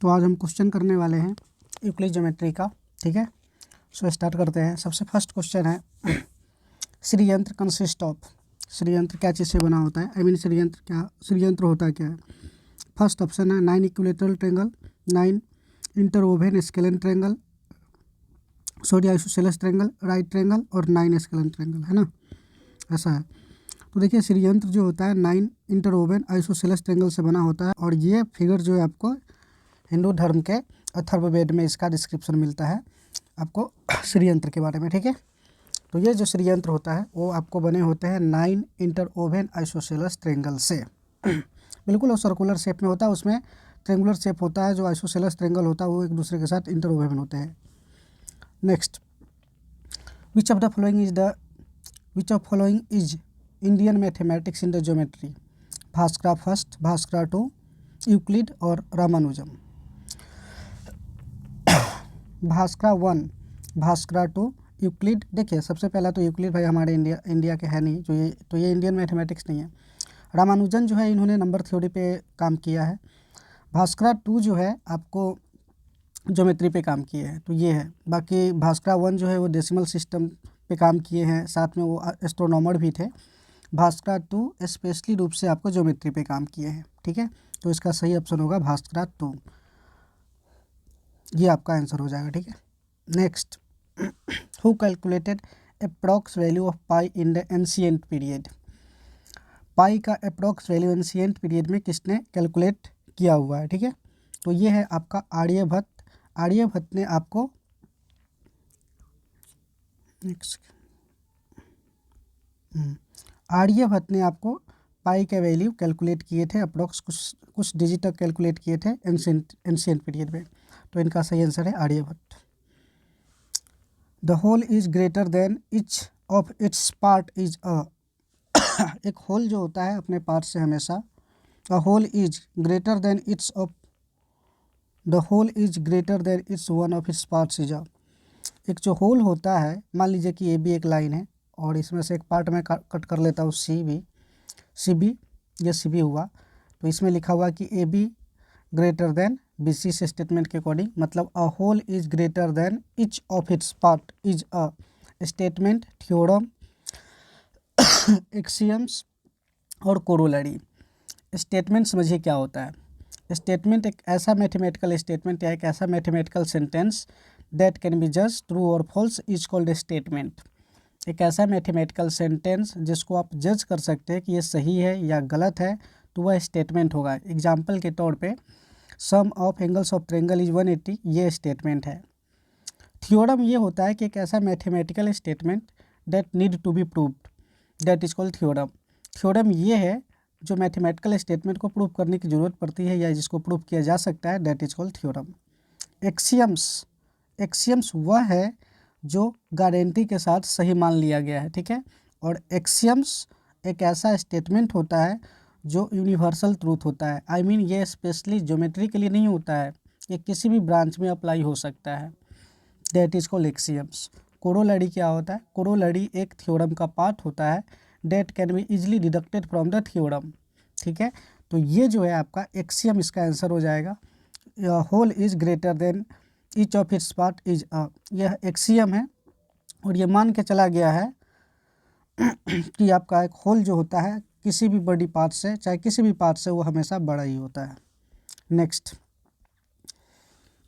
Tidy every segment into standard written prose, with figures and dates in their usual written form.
तो आज हम क्वेश्चन करने वाले हैं यूक्लिड ज्योमेट्री का। ठीक है, सो स्टार्ट करते हैं। सबसे फर्स्ट क्वेश्चन है श्रीयंत्र कंसिस्ट ऑफ। श्रीयंत्र क्या चीज़ से बना होता है, श्रीयंत्र होता क्या है। फर्स्ट ऑप्शन है 9 equilateral triangle, 9 interwoven scalene triangle, sorry isosceles triangle, right triangle और 9 स्केलन ट्रायंगल, है ना, ऐसा है। तो देखिए श्रीयंत्र जो होता है 9 इंटरवोवेन आइसोसेलेस ट्रायंगल से बना होता है और ये फिगर जो है आपको हिंदू धर्म के अथर्ववेद में इसका डिस्क्रिप्शन मिलता है आपको श्रीयंत्र के बारे में। ठीक है, तो ये जो श्रीयंत्र होता है वो आपको बने होते हैं 9 इंटरवोवेन आइसोसेलेस ट्रायंगल से। बिल्कुल वो सर्कुलर शेप में होता है, उसमें ट्रायंगुलर शेप होता है। जो आइसोसेलेस ट्रायंगल होता है वो एक दूसरे के साथ इंटरवोवेन होते हैं। Next, which of following is Indian mathematics in the geometry. Bhaskara first, Bhaskara two, Euclid और रामानुजम। भास्करा 1, भास्करा 2, यूक्लिड। देखिए सबसे पहला तो यूक्लिड भाई हमारे इंडिया के है नहीं, तो ये इंडियन मैथमेटिक्स नहीं है। रामानुजन जो है इन्होंने नंबर थ्योरी पे काम किया है। भास्करा 2 जो है आपको ज्योमेट्री पे काम किए हैं, तो ये है। बाकी भास्करा 1 जो है वो डेसिमल सिस्टम पे काम किए हैं, साथ में वो एस्ट्रोनॉमर भी थे। भास्करा 2 स्पेशली रूप से आपको ज्योमेट्री पे काम किए हैं। ठीक है, तो इसका सही ऑप्शन होगा भास्करा 2, ये आपका आंसर हो जाएगा। ठीक है, next, who calculated approx value of pi in the ancient period. Pi का अप्रॉक्स वैल्यू एंशिएंट पीरियड में किसने कैलकुलेट किया हुआ है। ठीक है, तो ये है आपका आर्यभट्ट। आर्यभट्ट ने आपको आर्यभट्ट ने आपको पाई का वैल्यू कैलकुलेट किए थे, अप्रॉक्स कुछ डिजिट तक कैलकुलेट किए थे एंशिएंट पीरियड में। तो इनका सही आंसर है Aryabhatta. The whole is greater than each of its part is a. एक होल जो होता है अपने पार्ट से हमेशा, a whole is greater than its of, the whole is greater than its one of its parts is a. एक जो whole होता है, मान लीजिए कि ए बी एक लाइन है और इसमें से एक पार्ट में कट कर लेता हूँ सी बी, ये सी बी हुआ। तो इसमें लिखा हुआ कि A B greater than B C से स्टेटमेंट के अकॉर्डिंग, मतलब a whole is greater than each of its part is a statement, theorem, axioms और कोरोलरी। स्टेटमेंट समझिए क्या होता है। स्टेटमेंट एक ऐसा मैथमेटिकल स्टेटमेंट या एक ऐसा mathematical sentence that can be जज ट्रू और फॉल्स इज कॉल्ड स्टेटमेंट। एक ऐसा मैथमेटिकल सेंटेंस जिसको आप जज कर सकते हैं कि ये सही है या गलत है, तो वह स्टेटमेंट होगा। एग्जाम्पल के तौर पे sum of angles of triangle is 180, ये स्टेटमेंट है। थ्योरम ये होता है कि एक ऐसा mathematical statement that need to be proved, that is called theorem. Theorem ये है जो मैथमेटिकल स्टेटमेंट को प्रूव करने की ज़रूरत पड़ती है या जिसको प्रूव किया जा सकता है, that is called theorem. Axioms वह है जो गारंटी के साथ सही मान लिया गया है। ठीक है, और एक्सियम्स एक ऐसा स्टेटमेंट होता है जो यूनिवर्सल ट्रूथ होता है। आई मीन ये स्पेशली ज्योमेट्री के लिए नहीं होता है, ये किसी भी ब्रांच में अप्लाई हो सकता है, that is called axioms. Corollary क्या होता है, कोरोलरी एक थ्योरम का पार्ट होता है, that can be easily deducted from the theorem. ठीक है, तो ये जो है आपका एक्सियम, इसका आंसर हो जाएगा whole is greater than each of its part is a. यह एक्सियम है और ये मान के चला गया है कि आपका एक होल जो होता है किसी भी बड़ी पार्ट से, चाहे किसी भी पार्ट से, वो हमेशा बड़ा ही होता है। Next,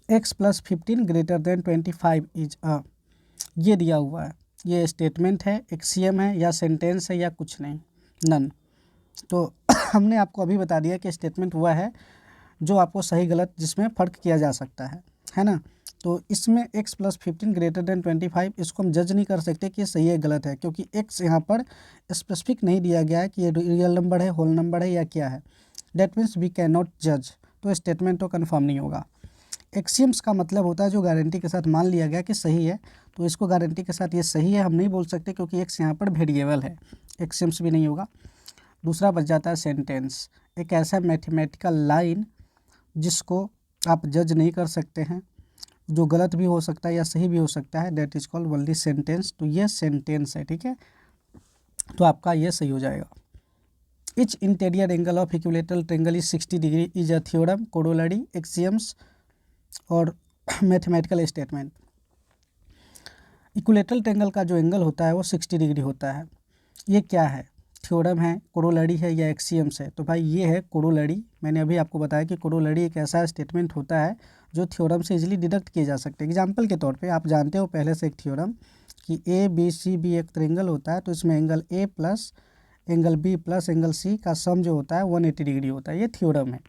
x + 15 greater than 25 is a. ये दिया हुआ है, ये स्टेटमेंट है, एक्सियम है या सेंटेंस है या कुछ नहीं, नन। तो हमने आपको अभी बता दिया कि स्टेटमेंट वह है जो आपको सही गलत जिसमें फ़र्क किया जा सकता है ना। तो इसमें x + 15 ग्रेटर देन 25, इसको हम जज नहीं कर सकते कि ये सही है गलत है, क्योंकि x यहाँ पर स्पेसिफिक नहीं दिया गया है कि ये रियल नंबर है, होल नंबर है या क्या है। That means we can not जज, तो स्टेटमेंट तो कन्फर्म नहीं होगा। एक्सियम्स का मतलब होता है जो गारंटी के साथ मान लिया गया कि सही है, तो इसको गारंटी के साथ ये सही है हम नहीं बोल सकते, क्योंकि x यहाँ पर वेरिएबल है, एक्सियम्स भी नहीं होगा। दूसरा बच जाता है सेंटेंस, एक ऐसा मैथमेटिकल लाइन जिसको आप जज नहीं कर सकते हैं, जो गलत भी हो सकता है या सही भी हो सकता है, that is called only sentence. तो ये सेंटेंस है। ठीक है, तो आपका ये सही हो जाएगा। Etch interior angle of equilateral triangle is 60 degree is a theorem, corollary, axioms, और मैथमेटिकल स्टेटमेंट। इक्विलेटरल ट्रायंगल का जो एंगल होता है वो 60 डिग्री होता है। ये क्या है? थ्योरम है, कोरोलरी है या एक्सियम्स है? तो भाई ये है कोरोलरी। मैंने अभी आपको बताया कि कोरोलरी एक ऐसा स्टेटमेंट होता है जो थ्योरम से इजीली डिडक्ट किए जा सकते हैं। एग्जांपल के तौर पे आप जानते हो पहले से एक थ्योरम कि ए बी सी बी एक ट्रायंगल होता है, तो इसमें angle A plus angle B plus angle C का सम जो होता है 180 डिग्री होता है। ये थ्योरम है।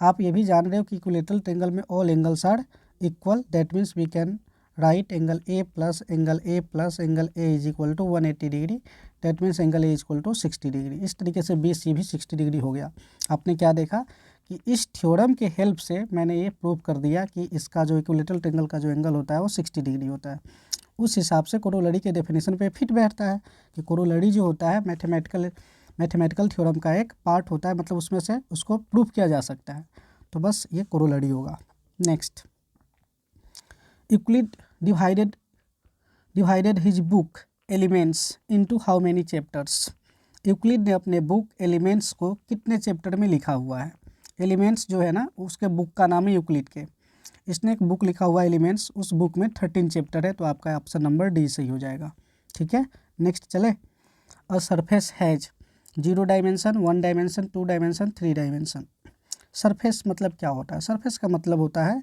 आप ये भी जान रहे हो कि इक्विलेटरल ट्रायंगल में all angles are equal, that means we can write angle A plus angle A is equal to 180 degree, that means angle A is equal to 60 degree. इस तरीके से बी सी भी 60 डिग्री हो गया। आपने क्या देखा कि इस थ्योरम के हेल्प से मैंने ये प्रूव कर दिया कि इसका जो इक्विलेटरल ट्रायंगल का जो एंगल होता है वो 60 डिग्री होता है। उस हिसाब से कोरोलरी के डेफिनेशन पे फिट बैठता है कि कोरोलरी जो होता है मैथमेटिकल थ्योरम का एक पार्ट होता है, मतलब उसमें से उसको प्रूव किया जा सकता है। तो बस ये कोरोलरी होगा। Next, Euclid divided his book elements into how many chapters. Euclid ने अपने बुक एलिमेंट्स को कितने चैप्टर में लिखा हुआ है? एलिमेंट्स जो है ना, उसके बुक का नाम है यूक्लिड के। इसने एक बुक लिखा हुआ है एलिमेंट्स, उस बुक में 13 चैप्टर है, तो आपका ऑप्शन नंबर डी सही हो जाएगा। ठीक है, नेक्स्ट चले। A surface has 0 dimension, 1 dimension, 2 dimension, 3 dimension. Surface मतलब क्या होता है? सरफेस का मतलब होता है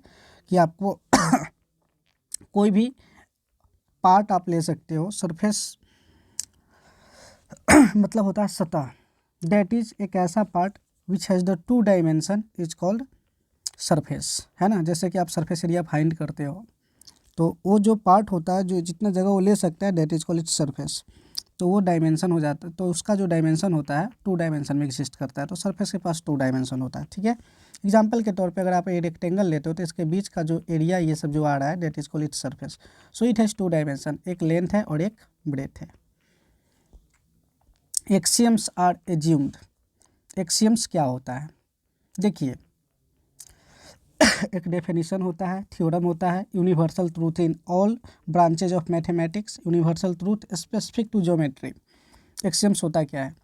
कि आपको कोई भी पार्ट आप ले सकते हो। सरफेस मतलब होता है सतह। दैट इज एक ऐसा part which has the 2 dimension is called surface, है ना। जैसे कि आप सरफेस एरिया फाइंड करते हो, तो वो जो पार्ट होता है जो जितना जगह वो ले सकता है, that is called its surface. तो वो डायमेंशन हो जाता है, तो उसका जो डायमेंशन होता है 2 डायमेंशन में एग्जिस्ट करता है। तो सरफेस के पास 2 डायमेंशन होता है। ठीक है, एग्जांपल के तौर पे अगर आप एक रेक्टेंगल लेते हो तो इसके बीच का जो एरिया ये सब जो आ रहा है, that is called its surface. So it has 2 dimension, एक लेंथ है और एक ब्रेथ है। Axioms are assumed. एक्सियम्स क्या होता है? देखिए, एक डेफिनेशन होता है, थ्योरम होता है, universal truth in all branches of mathematics, universal truth specific to geometry. Axioms होता क्या है?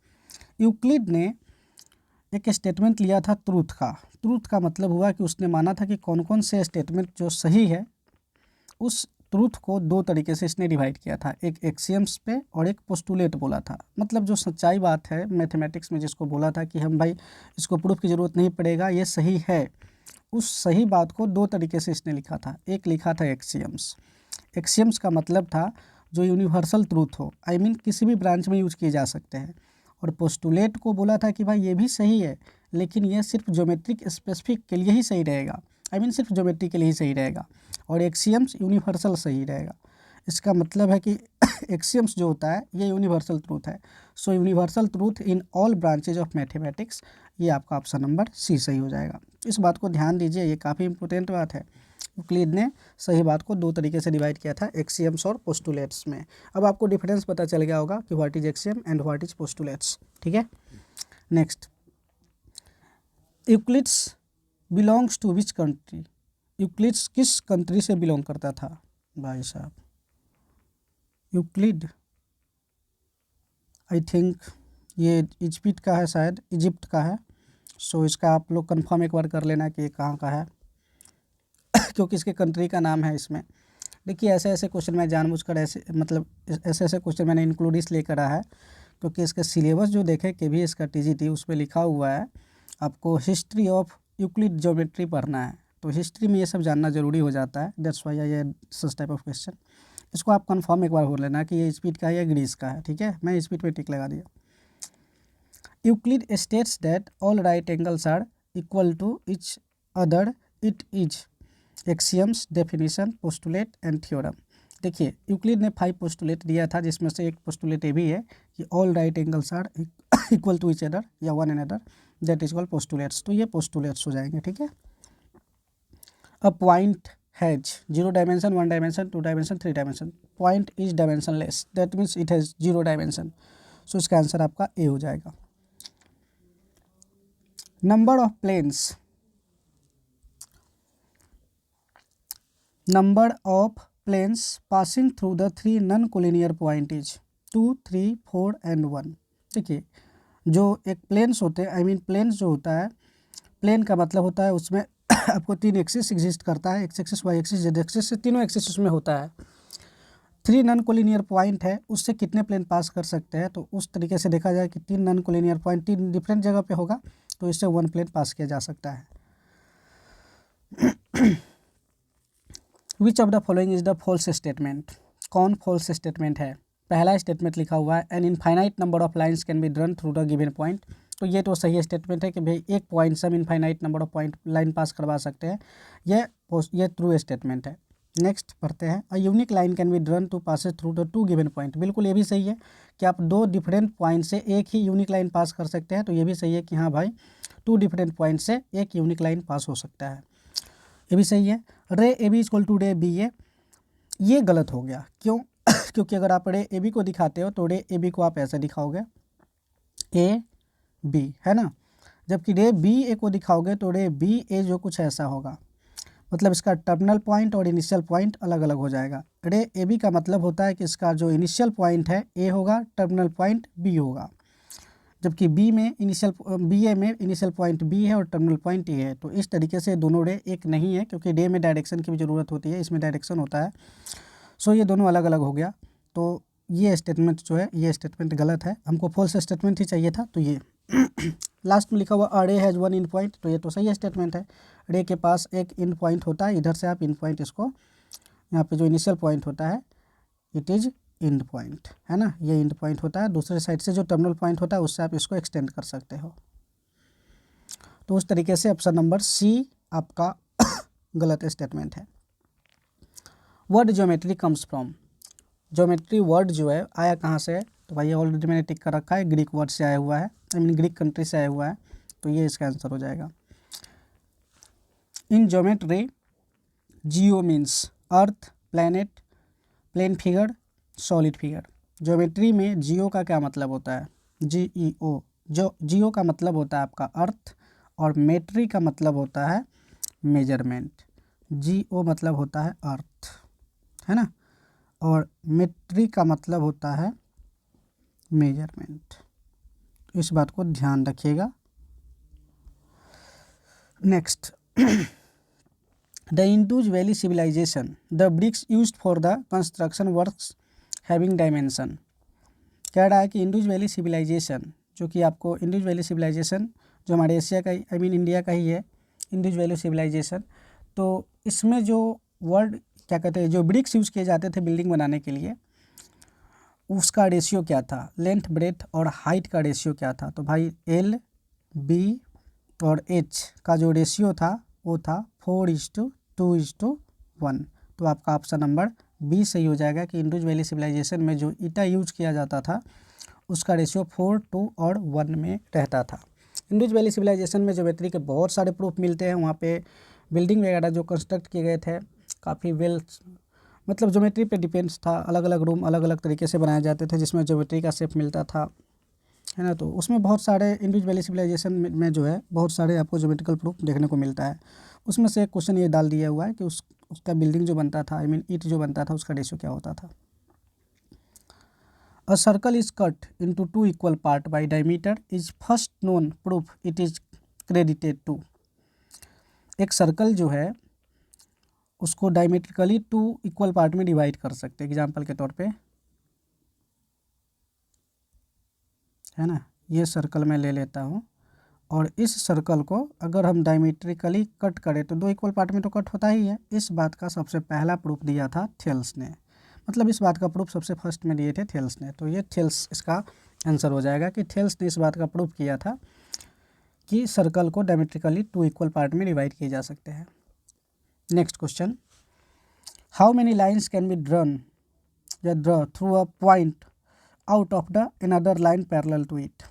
यूक्लिड ने एक स्टेटमेंट लिया था ट्रूथ का। ट्रूथ का मतलब हुआ कि उसने माना था कि कौन कौन से स्टेटमेंट जो सही है, उस ट्रूथ को 2 तरीके से इसने डिवाइड किया था, एक एक्सियम्स पे और एक पोस्टुलेट बोला था। मतलब जो सच्चाई बात है मैथमेटिक्स में, जिसको बोला था कि हम भाई इसको प्रूफ की ज़रूरत नहीं पड़ेगा, ये सही है, उस सही बात को 2 तरीके से इसने लिखा था। एक लिखा था एक्सियम्स। एक्सियम्स का मतलब था जो यूनिवर्सल ट्रूथ हो, आई मीन किसी भी ब्रांच में यूज किए जा सकते हैं। और पोस्टुलेट को बोला था कि भाई ये भी सही है, लेकिन ये सिर्फ ज्योमेट्रिक स्पेसिफिक के लिए ही सही रहेगा, आई मीन सिर्फ ज्योमेट्री के लिए ही सही रहेगा। और एक्सियम्स यूनिवर्सल सही रहेगा। इसका मतलब है कि एक्सियम्स जो होता है ये यूनिवर्सल ट्रूथ है। So universal truth in all branches of mathematics, ये आपका ऑप्शन नंबर सी सही हो जाएगा। इस बात को ध्यान दीजिए, ये काफ़ी इंपॉर्टेंट बात है। यूक्लिड ने सही बात को 2 तरीके से डिवाइड किया था, एक्सियम्स और पोस्टुलेट्स में। अब आपको डिफरेंस पता चल गया होगा कि what is axiom and what is postulates. ठीक है, next, Euclid's belongs to which country. Euclid's किस कंट्री से बिलोंग करता था भाई साहब? यूक्लिड आई थिंक ये इजिप्ट का है, शायद इजिप्ट का है। सो इसका आप लोग कंफर्म एक बार कर लेना कि ये कहाँ का है क्योंकि इसके कंट्री का नाम है इसमें। देखिए, ऐसे ऐसे क्वेश्चन मैं जानबूझकर मतलब ऐसे ऐसे क्वेश्चन मैंने इंक्लूड इसलिए करा है क्योंकि इसका सिलेबस जो देखे KVS का TGT, उसमें लिखा हुआ है आपको हिस्ट्री ऑफ यूक्लिड ज्योमेट्री पढ़ना है। तो हिस्ट्री में ये सब जानना जरूरी हो जाता है, that's why I had such type of question. इसको आप कंफर्म एक बार हो लेना कि ये इजिप्ट का है या ग्रीस का है। ठीक है, मैं इजिप्ट में टिक लगा दिया। Euclid states that all right angles are equal to each other, it is axioms, definition, postulate and theorem. देखिए, यूक्लिड ने 5 पोस्टुलेट दिया था, जिसमें से एक पोस्टुलेट ये भी है कि all right angles are equal to each other या one another, that is called postulates. तो ये पोस्टुलेट्स हो जाएंगे। ठीक है, a point has 0 dimension, 1 dimension, 2 dimension, 3 dimension. Point is dimensionless, that means it has 0 dimension. So इसका answer आपका A हो जाएगा। Number of planes, number of planes passing through the 3 non collinear point is 2, 3, 4 and 1। देखिए, जो एक planes होते हैं, I mean planes जो होता है, प्लेन का मतलब होता है उसमें आपको 3 एक्सिस एग्जिस्ट करता है, X axis, Y axis, Z axis से, तीनों एक्सिस उसमें होता है। 3 नॉन कोलिनियर पॉइंट है, उससे कितने प्लेन पास कर सकते हैं, तो उस तरीके से देखा जाए कि 3 नॉन कोलिनियर पॉइंट 3 डिफरेंट जगह पे होगा, तो इससे 1 प्लेन पास किया जा सकता है। Which of the following is the false statement, कौन फॉल्स स्टेटमेंट है? पहला स्टेटमेंट लिखा हुआ है an infinite number of lines can be drawn through the given point, तो ये तो सही स्टेटमेंट है कि भाई एक पॉइंट से हम infinite number of point line pass करवा सकते हैं, ये ट्रू स्टेटमेंट है। नेक्स्ट पढ़ते हैं, a unique line can be drawn to pass through the 2 given point, बिल्कुल ये भी सही है कि आप 2 डिफरेंट पॉइंट से एक ही यूनिक लाइन पास कर सकते हैं, तो ये भी सही है कि हाँ भाई 2 डिफरेंट पॉइंट से एक यूनिक लाइन पास हो सकता है, ये भी सही है। रे ए बी इक्वल टू रे बी ए, ये गलत हो गया, क्यों? क्योंकि अगर आप रे ए बी को दिखाते हो तो रे ए बी को आप ऐसे दिखाओगे ए बी, है ना, जबकि रे बी ए को दिखाओगे तो रे बी ए जो कुछ ऐसा होगा, मतलब इसका टर्मिनल पॉइंट और इनिशियल पॉइंट अलग अलग हो जाएगा। रे ए बी का मतलब होता है कि इसका जो इनिशियल पॉइंट है ए होगा, टर्मिनल पॉइंट बी होगा, जबकि बी में इनिशियल पॉइंट बी है और टर्मिनल पॉइंट ए है, तो इस तरीके से दोनों रे एक नहीं है, क्योंकि डे में डायरेक्शन की भी ज़रूरत होती है, इसमें डायरेक्शन होता है, सो ये दोनों अलग अलग हो गया। तो ये स्टेटमेंट जो है ये स्टेटमेंट गलत है, हमको फॉल्स स्टेटमेंट ही चाहिए था, तो ये लास्ट में लिखा हुआ रे हैज़ 1 इन पॉइंट, तो ये तो सही स्टेटमेंट है, रे के पास एक इन पॉइंट होता है, इधर से आप इन पॉइंट इसको यहाँ पे जो इनिशियल पॉइंट होता है इट इज़ इंड पॉइंट, है ना, ये इंड पॉइंट होता है, दूसरे साइड से जो टर्मिनल पॉइंट होता है उससे आप इसको एक्सटेंड कर सकते हो। तो उस तरीके से ऑप्शन नंबर सी आपका गलत स्टेटमेंट है। Word geometry comes from, geometry word जो है आया कहाँ से है, तो भाई ऑलरेडी मैंने टिक कर रखा है, ग्रीक वर्ड से आया हुआ है, आई मीन ग्रीक कंट्री से आया हुआ है, तो ये इसका आंसर हो जाएगा। In geometry geo means earth, planet, plane figure, solid figure. Geometry में जियो का क्या मतलब होता है, GEO, जो जियो का मतलब होता है आपका अर्थ, और मेट्री का मतलब होता है मेजरमेंट। GO मतलब होता है अर्थ, है ना, और मेट्री का मतलब होता है मेजरमेंट, इस बात को ध्यान रखिएगा। Next, the Indus valley civilization, the bricks used for the construction works having dimension. कह रहा है कि इंडस वैली सिविलाइजेशन, जो कि आपको इंडस वैली सिविलाइजेशन जो हमारे एशिया का आई मीन इंडिया का ही है, इंडस वैली सिविलाइजेशन, तो इसमें जो वर्ड क्या कहते हैं, जो ब्रिक्स यूज़ किए जाते थे बिल्डिंग बनाने के लिए, उसका रेशियो क्या था, लेंथ, ब्रेथ और हाइट का रेशियो क्या था, तो भाई L, B और H का जो रेशियो था वो था 4:2:1, तो आपका ऑप्शन नंबर बी सही हो जाएगा कि इंडस वैली सिविलाइजेशन में जो ईटा यूज किया जाता था उसका रेशियो 4:1 में रहता था। इंडस वैली सिविलाइजेशन में ज्योमेट्री के बहुत सारे प्रूफ मिलते हैं, वहाँ पे बिल्डिंग वगैरह जो कंस्ट्रक्ट किए गए थे काफ़ी वेल, मतलब ज्योमेट्री पे डिपेंड्स था, अलग अलग रूम अलग अलग तरीके से बनाए जाते थे जिसमें ज्योमेट्री का शेप मिलता था, है ना, तो उसमें बहुत सारे इंडस वैली सिविलाइजेशन में जो है बहुत सारे आपको ज्योमेट्रिकल प्रूफ देखने को मिलता है। उसमें से एक क्वेश्चन ये डाल दिया हुआ है कि उसका बिल्डिंग जो बनता था, आई मीन ईट जो बनता था, उसका रेशियो क्या होता था। A circle is cut into 2 equal part by diameter is first known proof it is credited to. एक सर्कल जो है उसको डायमीट्रिकली 2 इक्वल पार्ट में डिवाइड कर सकते हैं, एग्जाम्पल के तौर पे, है ना, ये सर्कल मैं ले लेता हूँ और इस सर्कल को अगर हम डायमीट्रिकली कट करें तो 2 इक्वल पार्ट में तो कट होता ही है। इस बात का सबसे पहला प्रूफ दिया था थेल्स ने, मतलब इस बात का प्रूफ सबसे फर्स्ट में दिए थे थेल्स ने, तो ये थेल्स इसका आंसर हो जाएगा कि थेल्स ने इस बात का प्रूफ किया था कि सर्कल को डायमीट्रिकली 2 इक्वल पार्ट में डिवाइड किए जा सकते हैं। Next question, how many lines can B draw through a point out of the another line parallel to it.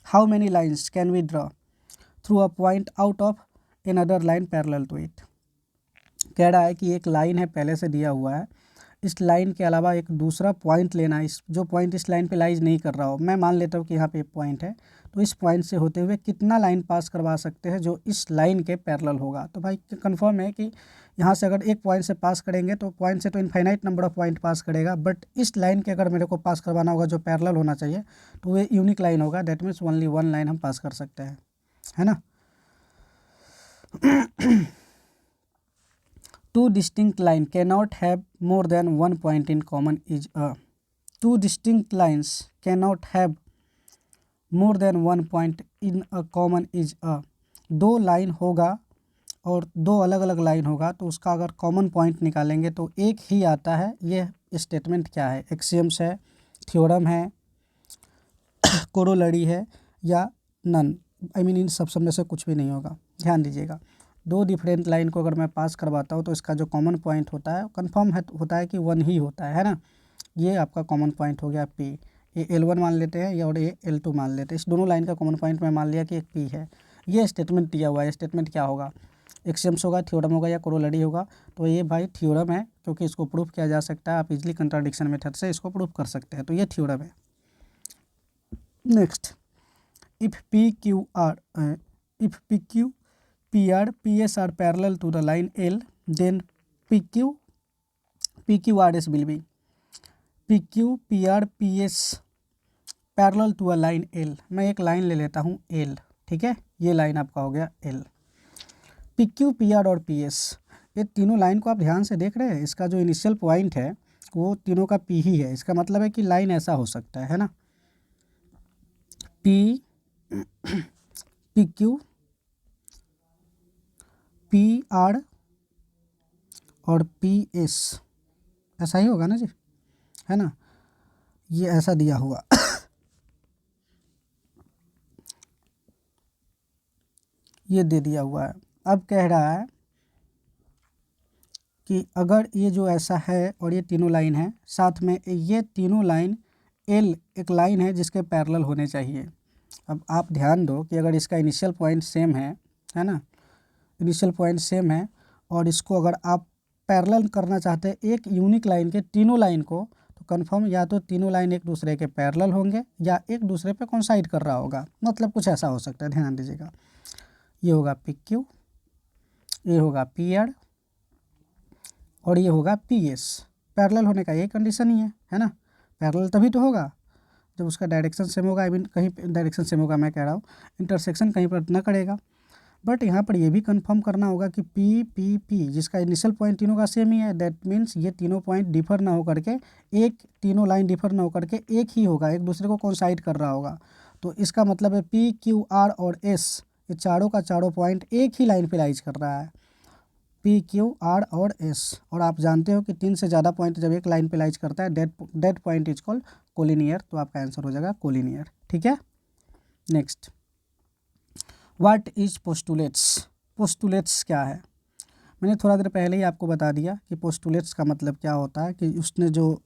How many lines can we draw through a point out of another line parallel to it? कह रहा है कि एक line है पहले से दिया हुआ है, इस लाइन के अलावा एक दूसरा पॉइंट लेना, इस जो पॉइंट इस लाइन पे लाइज नहीं कर रहा हो, मैं मान लेता हूँ कि यहाँ पे एक पॉइंट है, तो इस पॉइंट से होते हुए कितना लाइन पास करवा सकते हैं जो इस लाइन के पैरेलल होगा। तो भाई कंफर्म है कि यहाँ से अगर एक पॉइंट से पास करेंगे तो पॉइंट से तो इनफाइनाइट नंबर ऑफ पॉइंट पास करेगा, बट इस लाइन के अगर मेरे को पास करवाना होगा जो पैरेलल होना चाहिए तो वो यूनिक लाइन होगा, दैट मीन्स ओनली 1 लाइन हम पास कर सकते हैं, है ना। Two distinct lines cannot have more than one point in common is a. Two distinct lines cannot have more than one point in a common is a. दो line होगा और दो अलग अलग लाइन होगा तो उसका अगर कॉमन पॉइंट निकालेंगे तो एक ही आता है। ये स्टेटमेंट क्या है? एक्सियम्स है, थ्योरम है, कोरोलरी है या नन। इन सब में से कुछ भी नहीं होगा। ध्यान दीजिएगा, दो डिफरेंट लाइन को अगर मैं पास करवाता हूँ तो इसका जो कॉमन पॉइंट होता है कंफर्म होता है कि वन ही होता है ना। ये आपका कॉमन पॉइंट हो गया पी। ये L1 मान लेते हैं और ये L2 मान लेते हैं। इस दोनों लाइन का कॉमन पॉइंट मैं मान लिया कि एक पी है। ये स्टेटमेंट दिया हुआ है। स्टेटमेंट क्या होगा? एक्सियम्स होगा, थ्योरम होगा या कोरोलरी होगा। तो ये भाई थ्योरम है क्योंकि इसको प्रूफ किया जा सकता है। आप इजीली कंट्राडिक्शन मेथड से इसको प्रूफ कर सकते हैं। तो ये थ्योरम है। Next, if P Q P R P S are parallel to the line L then P Q R S will be P Q P R P S parallel to a line L. मैं एक line ले लेता हूँ L, ठीक है। ये line आपका हो गया L. P Q P are और पी एस, ये तीनों लाइन को आप ध्यान से देख रहे हैं। इसका जो इनिशियल पॉइंट है वो तीनों का पी ही है। इसका मतलब है कि लाइन ऐसा हो सकता है ना, पी क्यू पी आर और पी एस, ऐसा ही होगा ना जी, है ना। ये ऐसा दिया हुआ ये दे दिया हुआ है। अब कह रहा है कि अगर ये जो ऐसा है और ये तीनों लाइन है साथ में, ये तीनों लाइन एल एक लाइन है जिसके पैरेलल होने चाहिए। अब आप ध्यान दो कि अगर इसका इनिशियल पॉइंट सेम है ना, इनिशियल पॉइंट सेम है और इसको अगर आप पैरेलल करना चाहते हैं एक यूनिक लाइन के तीनों लाइन को, तो कंफर्म या तो तीनों लाइन एक दूसरे के पैरेलल होंगे या एक दूसरे पे कोइंसाइड कर रहा होगा। मतलब कुछ ऐसा हो सकता है। ध्यान दीजिएगा, ये होगा पी क्यू, ये होगा पी आर और ये होगा पी एस। पैरेलल होने का यही कंडीशन ही है ना। पैरेलल तभी तो होगा जब उसका डायरेक्शन सेम होगा। कहीं डायरेक्शन सेम होगा, मैं कह रहा हूँ इंटरसेक्शन कहीं पर न करेगा। बट यहाँ पर ये भी कंफर्म करना होगा कि पी पी पी जिसका इनिशियल पॉइंट तीनों का सेम ही है, दैट मीन्स ये तीनों पॉइंट डिफर ना हो करके तीनों लाइन डिफर ना हो करके एक ही होगा, एक दूसरे को कोइंसाइड कर रहा होगा। तो इसका मतलब है पी क्यू आर और एस, ये चारों का चारों पॉइंट एक ही लाइन पे लाइज कर रहा है, पी क्यू आर और एस। और आप जानते हो कि 3 से ज़्यादा पॉइंट जब एक लाइन पे लाइज करता है date point is called collinear. तो आपका आंसर हो जाएगा कोलिनियर, ठीक है। Next, what is postulates? Postulates क्या है? मैंने थोड़ा देर पहले ही आपको बता दिया कि पोस्टुलेट्स का मतलब क्या होता है। कि उसने जो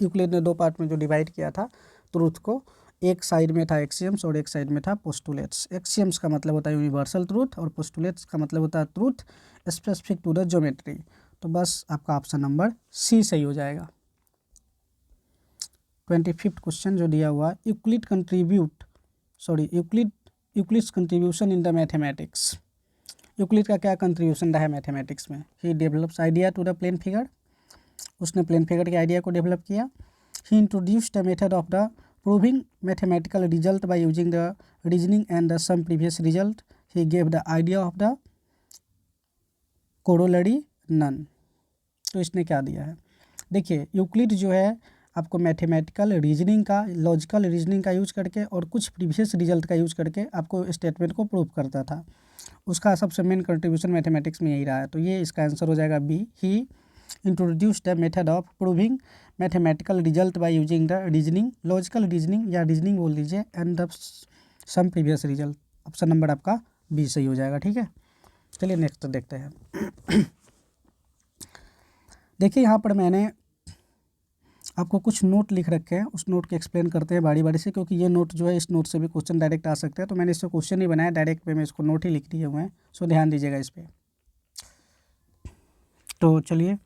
यूक्लिड ने 2 पार्ट में जो डिवाइड किया था ट्रूथ को, एक साइड में था एक्सियम्स और एक साइड में था पोस्टुलेट्स। एक्सियम्स का मतलब होता है यूनिवर्सल ट्रूथ और पोस्टुलेट्स का मतलब होता है truth specific to the geometry. तो बस आपका ऑप्शन नंबर सी सही हो जाएगा। 25वां क्वेश्चन जो दिया हुआ, Euclid's contribution in the mathematics. Euclid का क्या कंट्रीब्यूशन रहा है मैथमेटिक्स में? He develops idea to the plane figure, उसने प्लेन फिगर के आइडिया को डेवलप किया। He introduced the method of the proving mathematical result by using the reasoning and the some previous result. He gave the idea of the corollary none. तो इसने क्या दिया है? देखिए, यूक्लिड जो है आपको मैथमेटिकल रीजनिंग का, लॉजिकल रीजनिंग का यूज करके और कुछ प्रीवियस रिजल्ट का यूज करके आपको स्टेटमेंट को प्रूव करता था। उसका सबसे मेन कंट्रीब्यूशन मैथमेटिक्स में यही रहा है। तो ये इसका आंसर हो जाएगा B. He introduced the method of proving mathematical result by using the reasoning, logical reasoning या रीजनिंग बोल दीजिए, and the some previous result. Option number आपका बी सही हो जाएगा, ठीक है। चलिए नेक्स्ट देखते हैं। देखिए, यहाँ पर मैंने आपको कुछ नोट लिख रखे हैं, उस नोट के एक्सप्लेन करते हैं बारी बारी से, क्योंकि ये नोट जो है इस नोट से भी क्वेश्चन डायरेक्ट आ सकते हैं। तो मैंने इससे क्वेश्चन नहीं बनाया डायरेक्ट पे, मैं इसको नोट ही लिख दिए हुए हैं। सो ध्यान दीजिएगा इस पर। तो चलिए,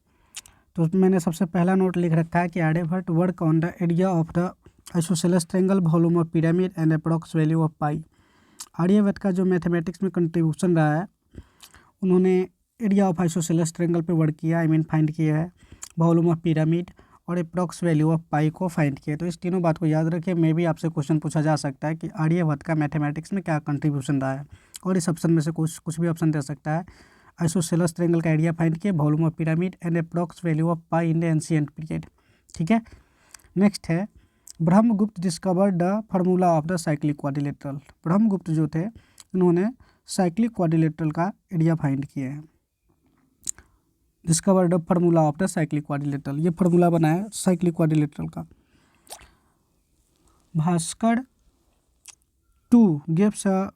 तो मैंने सबसे पहला नोट लिख रखा है कि Aryabhata work on the area of the isosceles triangle, volume of pyramid and approx value of pi. Aryabhata का जो मैथमेटिक्स में कंट्रीब्यूशन रहा है, उन्होंने एरिया ऑफ आइसोसेलेस ट्रायंगल पे वर्क किया, फाइंड किया है, वॉल्यूम ऑफ पिरामिड और अप्रॉक्स वैल्यू ऑफ पाई को फाइंड किया। तो इस तीनों बात को याद रखिए। मे भी आपसे क्वेश्चन पूछा जा सकता है कि आर्यभट्ट का मैथमेटिक्स में क्या कंट्रीब्यूशन रहा है और इस ऑप्शन में से कुछ भी ऑप्शन दे सकता है। आइसोसेलेस ट्रायंगल का एरिया फाइंड किए, volume of pyramid and approx value of pi in the ancient period. ठीक है, नेक्स्ट है Brahmagupta discovered the formula of the cyclic quadrilateral. Brahmagupta जो थे इन्होंने साइक्लिक क्वाड्रिलेटरल का एरिया फाइंड किए हैं। Discovered the formula of the cyclic quadrilateral, ये फार्मूला बनाया साइक्लिक क्वाड्रिलेटरल का। Bhaskar 2 gives a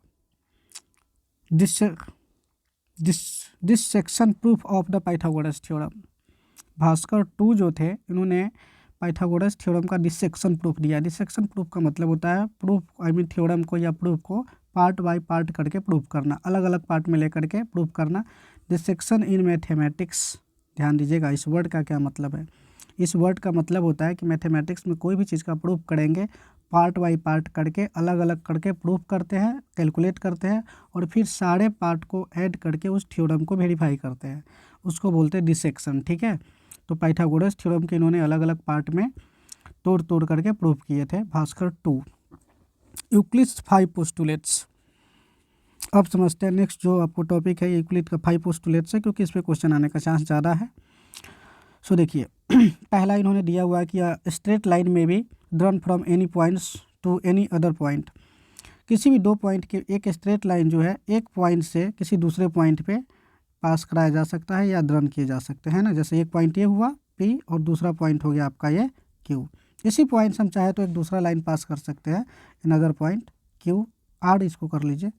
dissection proof of the Pythagoras theorem. Bhaskar 2 जो थे इन्होंने पाइथागोरस थ्योरम का डिसेक्शन प्रूफ दिया। डिसेक्शन प्रूफ का मतलब होता है प्रूफ थ्योरम को या प्रूफ को पार्ट बाय पार्ट करके प्रूफ करना, अलग अलग पार्ट में लेकर के प्रूफ करना। डिसेक्शन इन मैथमेटिक्स, ध्यान दीजिएगा इस वर्ड का क्या मतलब है। इस वर्ड का मतलब होता है कि मैथमेटिक्स में कोई भी चीज़ का प्रूफ करेंगे पार्ट बाय पार्ट करके, अलग अलग करके प्रूफ करते हैं, कैलकुलेट करते हैं और फिर सारे पार्ट को ऐड करके उस थ्योरम को वेरीफाई करते हैं, उसको बोलते हैं डिसेक्शन। ठीक है, तो पाइथागोरस थ्योरम के इन्होंने अलग अलग पार्ट में तोड़ करके प्रूफ किए थे। भास्कर 2। Euclid's 5 postulates. अब समझते हैं नेक्स्ट जो आपको टॉपिक है यूक्लिड का 5 पोस्टुलेट्स है, क्योंकि इस पर क्वेश्चन आने का चांस ज़्यादा है। सो देखिए पहला इन्होंने दिया हुआ है कि स्ट्रेट लाइन में भी drawn from any points to any other point. किसी भी दो पॉइंट के एक स्ट्रेट लाइन जो है एक पॉइंट से किसी दूसरे पॉइंट पे पास कराया जा सकता है या ड्रन किए जा सकते हैं ना। जैसे एक पॉइंट ये हुआ P और दूसरा पॉइंट हो गया आपका ये Q। इसी पॉइंट से हम चाहे तो एक दूसरा लाइन पास कर सकते हैं, अनदर पॉइंट Q R, इसको कर लीजिए,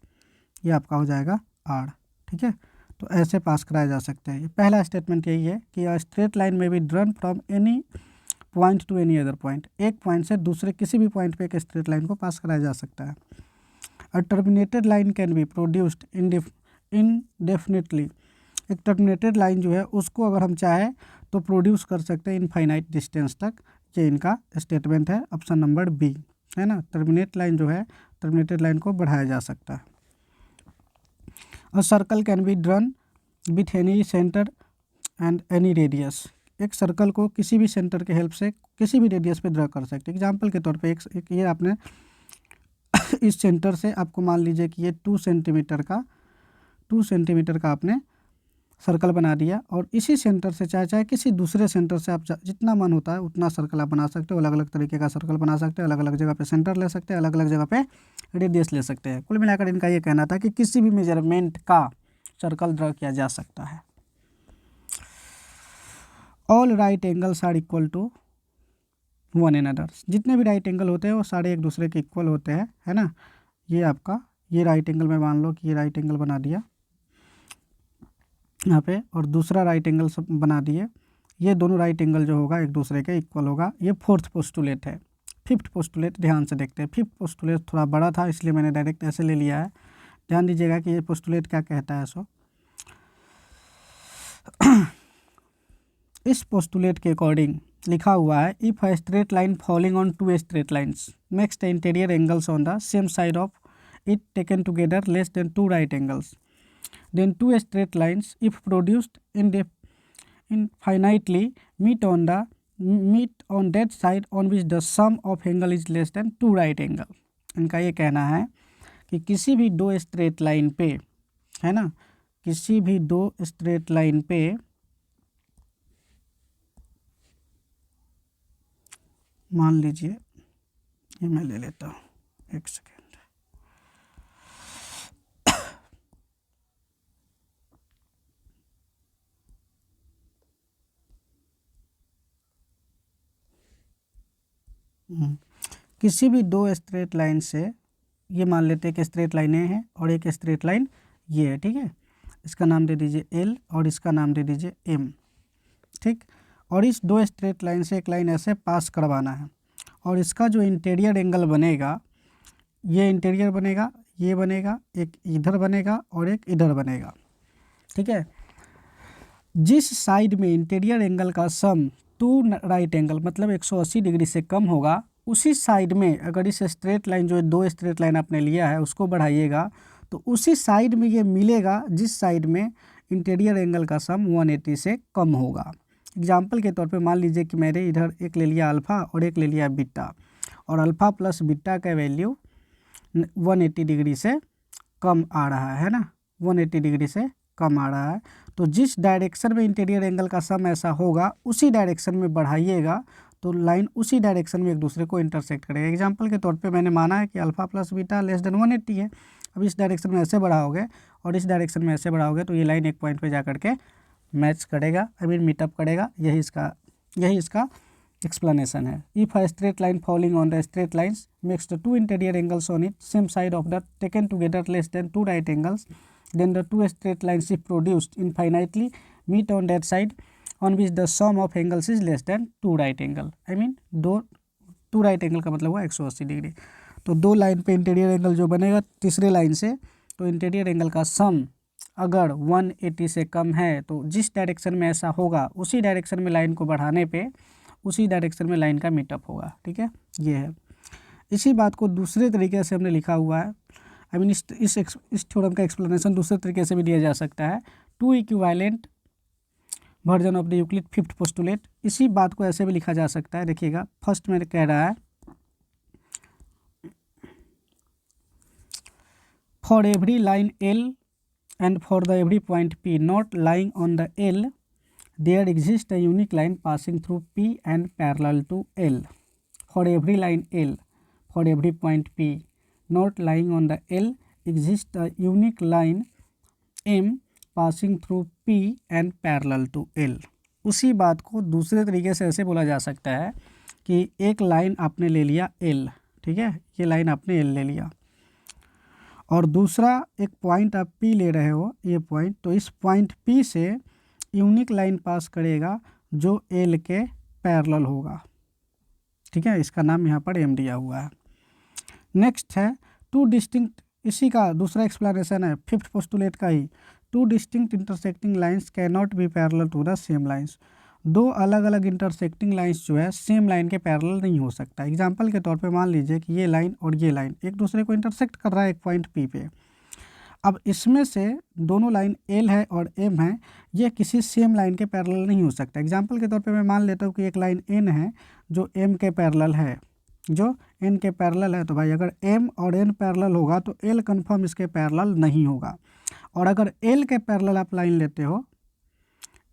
ये आपका हो जाएगा R। ठीक है, तो ऐसे पास कराया जा सकते हैं। ये पहला स्टेटमेंट यही है कि स्ट्रेट लाइन में भी drawn from any point two any other point, एक पॉइंट से दूसरे किसी भी पॉइंट पे एक स्ट्रेट लाइन को पास कराया जा सकता है। A terminated line can be produced indefinitely. एक टर्मिनेटेड लाइन जो है उसको अगर हम चाहें तो प्रोड्यूस कर सकते हैं इनफाइनाइट डिस्टेंस तक। ये इनका स्टेटमेंट है, ऑप्शन नंबर बी है ना। टर्मिनेट लाइन जो है, टर्मिनेटेड लाइन को बढ़ाया जा सकता है। A circle can be drawn with any centre and any radius. एक सर्कल को किसी भी सेंटर के हेल्प से किसी भी रेडियस पे ड्रा कर सकते हैं। एग्जाम्पल के तौर पे एक ये आपने इस सेंटर से आपको मान लीजिए कि ये 2 सेंटीमीटर का आपने सर्कल बना दिया और इसी सेंटर से चाहे किसी दूसरे सेंटर से आप जितना मन होता है उतना सर्कल आप बना सकते हो। अलग अलग तरीके का सर्कल बना सकते हैं, अलग अलग जगह पे सेंटर ले सकते हैं, अलग अलग जगह पे रेडियस ले सकते हैं। कुल मिलाकर इनका ये कहना था कि किसी भी मेजरमेंट का सर्कल ड्रा किया जा सकता है। All right angles are equal to one another. जितने भी राइट एंगल होते हैं वो सारे एक दूसरे के इक्वल होते हैं, है ना। ये आपका ये राइट एंगल में मान लो कि ये राइट एंगल बना दिया यहाँ पे और दूसरा राइट एंगल सब बना दिए। ये दोनों राइट एंगल जो होगा एक दूसरे के इक्वल होगा। ये 4th पोस्टुलेट है। 5th पोस्टुलेट ध्यान से देखते हैं। 5th पोस्टुलेट थोड़ा बड़ा था इसलिए मैंने डायरेक्ट ऐसे ले लिया है। ध्यान दीजिएगा कि ये पोस्टुलेट क्या कहता है। सो इस पोस्टुलेट के अकॉर्डिंग लिखा हुआ है if a straight line falling on 2 straight lines makes the interior angles on the same side of it taken together less then 2 right angles, then 2 straight lines if produced infinitely meet on that side on which the sum of angle is less than 2 right angle। इनका ये कहना है कि किसी भी 2 straight line पे, है ना, किसी भी 2 स्ट्रेट लाइन पे मान लीजिए ये मैं ले लेता हूँ, एक सेकेंड। किसी भी 2 स्ट्रेट लाइन से ये मान लेते हैं कि स्ट्रेट लाइनें हैं और एक स्ट्रेट लाइन ये है। ठीक है, इसका नाम दे दीजिए L और इसका नाम दे दीजिए M। ठीक, और इस 2 स्ट्रेट लाइन से एक लाइन ऐसे पास करवाना है और इसका जो इंटीरियर एंगल बनेगा, ये इंटीरियर बनेगा, ये बनेगा, एक इधर बनेगा और एक इधर बनेगा। ठीक है, जिस साइड में इंटीरियर एंगल का सम 2 राइट एंगल मतलब 180 डिग्री से कम होगा उसी साइड में अगर इस स्ट्रेट लाइन जो 2 स्ट्रेट लाइन आपने लिया है उसको बढ़ाइएगा तो उसी साइड में ये मिलेगा जिस साइड में इंटीरियर एंगल का सम 180 से कम होगा। एग्जाम्पल के तौर पे मान लीजिए कि मैंने इधर एक ले लिया अल्फ़ा और एक ले लिया बीटा और अल्फ़ा प्लस बीटा का वैल्यू 180 डिग्री से कम आ रहा है ना, 180 डिग्री से कम आ रहा है। तो जिस डायरेक्शन में इंटीरियर एंगल का सम ऐसा होगा उसी डायरेक्शन में बढ़ाइएगा तो लाइन उसी डायरेक्शन में एक दूसरे को इंटरसेक्ट करेगा। एग्जांपल के तौर पे मैंने माना है कि alpha plus beta less than 180 है। अब इस डायरेक्शन में ऐसे बढ़ाओगे और इस डायरेक्शन में ऐसे बढ़ाओगे तो ये लाइन एक पॉइंट पे जा करके मैच करेगा, आई मीन मीटअप करेगा। यही इसका एक्सप्लेनेशन है। If a straight line following on the straight lines makes the two interior angles on it same side of the taken together less than two right angles, then the two straight lines if produced infinitely meet on that side on which the sum of angles is less than two right angle, I mean two right angle का मतलब हुआ 180 degree. तो दो line पे interior angle जो बनेगा तीसरे line से, तो इंटीरियर एंगल का सम अगर 180 से कम है तो जिस डायरेक्शन में ऐसा होगा उसी डायरेक्शन में लाइन को बढ़ाने पे उसी डायरेक्शन में लाइन का मीटअप होगा। ठीक है, ये है। इसी बात को दूसरे तरीके से हमने लिखा हुआ है, आई मीन इस थ्योरम का एक्सप्लेनेशन दूसरे तरीके से भी दिया जा सकता है। Two equivalent version of the Euclid fifth postulate. इसी बात को ऐसे भी लिखा जा सकता है, देखिएगा फर्स्ट में कह रहा है for every line L and for the every point P not lying on the L there exist a unique line passing through P and parallel to L. For every line L for every point P not lying on the L exists a unique line M passing through P and parallel to L। उसी बात को दूसरे तरीके से ऐसे बोला जा सकता है कि एक लाइन आपने ले लिया L, ठीक है, ये लाइन आपने L ले लिया और दूसरा एक पॉइंट आप P ले रहे हो, ये पॉइंट, तो इस पॉइंट P से यूनिक लाइन पास करेगा जो L के पैरेलल होगा। ठीक है, इसका नाम यहाँ पर M दिया हुआ है। नेक्स्ट है टू डिस्टिंक्ट, इसी का दूसरा एक्सप्लेनेशन है फिफ्थ पोस्टुलेट का ही। Two distinct intersecting lines can not be parallel to the same lines. दो अलग अलग इंटरसेक्टिंग लाइंस जो है सेम लाइन के पैरेलल नहीं हो सकता। एग्जांपल के तौर पे मान लीजिए कि ये लाइन और ये लाइन एक दूसरे को इंटरसेक्ट कर रहा है एक पॉइंट पी पे। अब इसमें से दोनों लाइन एल है और एम है, ये किसी सेम लाइन के पैरेलल नहीं हो सकता। एग्जाम्पल के तौर पर मैं मान लेता हूँ कि एक लाइन एन है जो एम के पैरेलल है, जो एन के पैरेलल है। तो भाई अगर एम और एन पैरेलल होगा तो एल कन्फर्म इसके पैरेलल नहीं होगा। और अगर एल के पैरेलल आप लाइन लेते हो,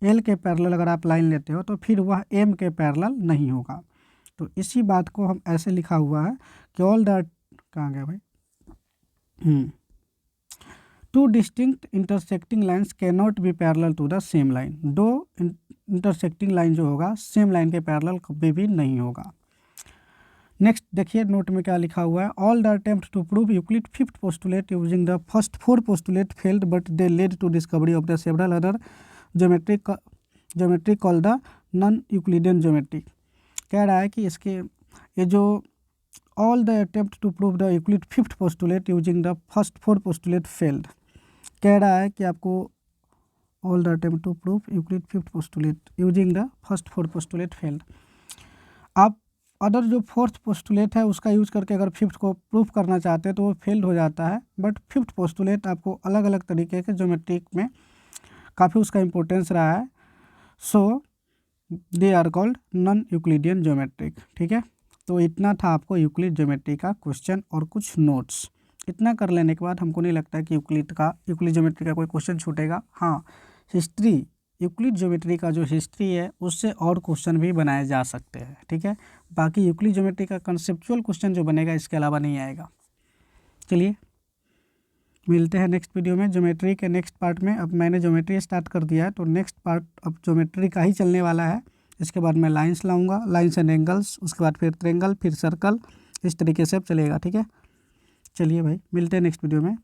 एल के पैरेलल अगर आप लाइन लेते हो तो फिर वह एम के पैरेलल नहीं होगा। तो इसी बात को हम ऐसे लिखा हुआ है कि ऑल द, कहाँ गया भाई, two distinct intersecting lines can not be parallel to the same line. दो इंटरसेक्टिंग लाइन जो होगा सेम लाइन के पैरेलल कभी भी नहीं होगा। नेक्स्ट देखिए नोट में क्या लिखा हुआ है, all the attempt to prove Euclid fifth postulate using the first four postulate failed but they led to discovery of the several other geometry called the non Euclidean geometry. कह रहा है कि इसके ये जो all the attempt to prove the Euclid fifth postulate using the first four postulate failed. कह रहा है कि आपको all the attempt to prove Euclid fifth postulate using the first four postulate failed. आप अदर जो फोर्थ पोस्टुलेट है उसका use करके अगर फिफ्थ को प्रूफ करना चाहते हैं तो वो फेल्ड हो जाता है। बट फिफ्थ पोस्टुलेट आपको अलग अलग तरीके के ज्योमेट्रिक में काफ़ी उसका इम्पोर्टेंस रहा है, so they are called non Euclidean geometric. ठीक है, तो इतना था आपको यूक्लिड ज्योमेट्री का क्वेश्चन और कुछ नोट्स। इतना कर लेने के बाद हमको नहीं लगता कि यूक्लिड ज्योमेट्री का कोई क्वेश्चन छूटेगा। हाँ, हिस्ट्री, यूक्लिड ज्योमेट्री का जो हिस्ट्री है उससे और क्वेश्चन भी बनाए जा सकते हैं। ठीक है, बाकी यूक्लिड ज्योमेट्री का कंसेप्चुअल क्वेश्चन जो बनेगा इसके अलावा नहीं आएगा। चलिए मिलते हैं नेक्स्ट वीडियो में ज्योमेट्री के नेक्स्ट पार्ट में। अब मैंने ज्योमेट्री स्टार्ट कर दिया है तो नेक्स्ट पार्ट अब ज्योमेट्री का ही चलने वाला है। इसके बाद मैं लाइंस लाऊंगा, लाइंस एंड एंगल्स, उसके बाद फिर ट्रेंगल, फिर सर्कल, इस तरीके से अब चलेगा। ठीक है, चलिए भाई मिलते हैं नेक्स्ट वीडियो में।